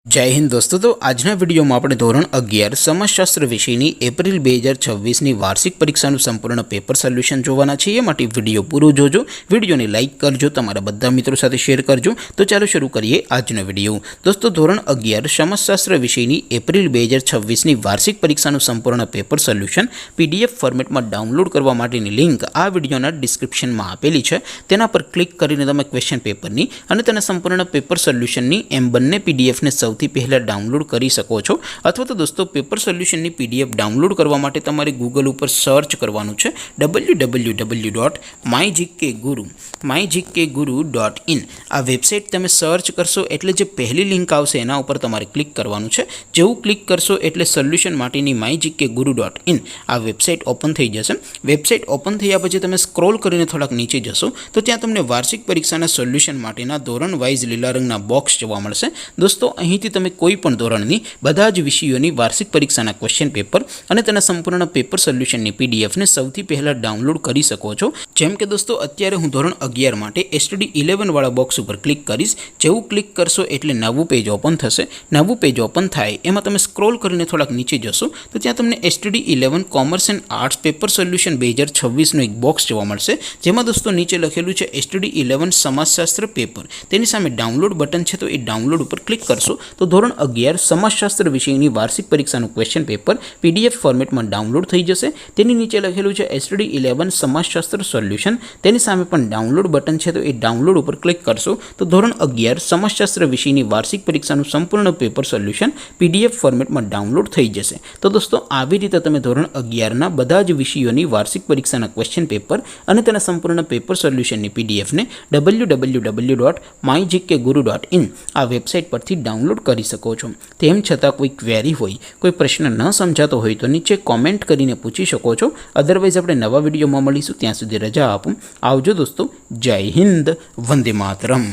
जय हिंद दोस्तों। तो आज विडियो में આપણે ધોરણ 11 સમાજશાસ્ત્ર વિષયની એપ્રિલ 2026ની વાર્ષિક પરીક્ષાનું સંપૂર્ણ પેપર સોલ્યુશન જોવાના છીએ। માટે વિડિયો પૂરો જોજો, વિડિયોને લાઈક કરજો, તમારા બધા મિત્રો સાથે શેર કરજો। તો ચાલો શરૂ કરીએ આજનો વિડિયો। દોસ્તો ધોરણ 11 સમાજશાસ્ત્ર વિષયની એપ્રિલ 2026ની વાર્ષિક પરીક્ષાનું સંપૂર્ણ પેપર સોલ્યુશન PDF ફોર્મેટમાં ડાઉનલોડ કરવા માટેની લિંક આ વિડિયોના ડિસ્ક્રિપ્શનમાં આપેલી છે। તેના પર ક્લિક કરીને તમે ક્વેશ્ચન પેપરની અને તેના સંપૂર્ણ પેપર સોલ્યુશનની એમ બંને PDF ને સૌથી પહેલા ડાઉનલોડ કરી શકો છો। અથવા તો દોસ્તો પેપર સોલ્યુશનની PDF ડાઉનલોડ કરવા માટે તમારે ગૂગલ ઉપર સર્ચ કરવાનું છે www.mygkguru.in। આ વેબસાઇટ તમે સર્ચ કરશો એટલે જે પહેલી લિંક આવશે એના ઉપર તમારે ક્લિક કરવાનું છે। જેવું ક્લિક કરશો એટલે સોલ્યુશન માટેની mygkguru.in આ વેબસાઇટ ઓપન થઈ જશે। વેબસાઇટ ઓપન થયા પછી તમે સ્ક્રોલ કરીને થોડાક નીચે જશો તો ત્યાં તમને વાર્ષિક પરીક્ષાના સોલ્યુશન માટેના ધોરણ વાઇઝ લીલા રંગના બોક્સ જોવા મળશે। દોસ્તો અહીંથી તમે કોઈપણ ધોરણની બધા જ વિષયોની વાર્ષિક પરીક્ષાના ક્વેશ્ચન પેપર અને તેના સંપૂર્ણ પેપર સોલ્યુશનની PDF ને સૌથી પહેલા ડાઉનલોડ કરી શકો છો। જેમ કે દોસ્તો અત્યારે હું ધોરણ 11 માટે STD 11 વાળા બોક્સ ઉપર ક્લિક કરીશ। જેવું ક્લિક કરશો એટલે નવું પેજ ઓપન થશે। નવું પેજ ઓપન થાય એમાં તમે સ્ક્રોલ કરીને થોડાક નીચે જશો તો ત્યાં તમને STD 11 commerce and arts paper solution 2026નું એક બોક્સ જોવા મળશે। જેમાં દોસ્તો નીચે લખેલું છે STD 11 સમાજશાસ્ત્ર પેપર। તેની સામે ડાઉનલોડ બટન છે તો એ ડાઉનલોડ ઉપર ક્લિક કરશો તો ધોરણ 11 સમાજશાસ્ત્ર વિષયની વાર્ષિક પરીક્ષાનું ક્વેશ્ચન પેપર PDF ફોર્મેટમાં ડાઉનલોડ થઈ જશે। તેની નીચે લખેલું છે STD 11 સમાજશાસ્ત્ર સોલ્યુશન। તેની સામે પણ ડાઉનલોડ બટન છે તો એ ડાઉનલોડ ઉપર ક્લિક કરશો તો ધોરણ 11 સમાજશાસ્ત્ર વિષયની વાર્ષિક પરીક્ષાનું સંપૂર્ણ પેપર સોલ્યુશન PDF ફોર્મેટમાં ડાઉનલોડ થઈ જશે। તો દોસ્તો આવી રીતે તમે ધોરણ 11ના બધા જ વિષયોની વાર્ષિક પરીક્ષાના ક્વેશ્ચન પેપર અને તેના સંપૂર્ણ પેપર સોલ્યુશનની PDF ને www.mygkguru.in આ વેબસાઇટ પરથી ડાઉનલોડ કરી શકો છો। તેમ છતાં કોઈ ક્વેરી હોય, કોઈ પ્રશ્ન ન સમજાતો હોય તો નીચે કોમેન્ટ કરીને પૂછી શકો છો। અધરવાઇઝ આપણે નવા વિડીયોમાં મળીશું, ત્યાં સુધી રજા આપો। આવજો દોસ્તો, જય હિન્દ, વંદે માતરમ।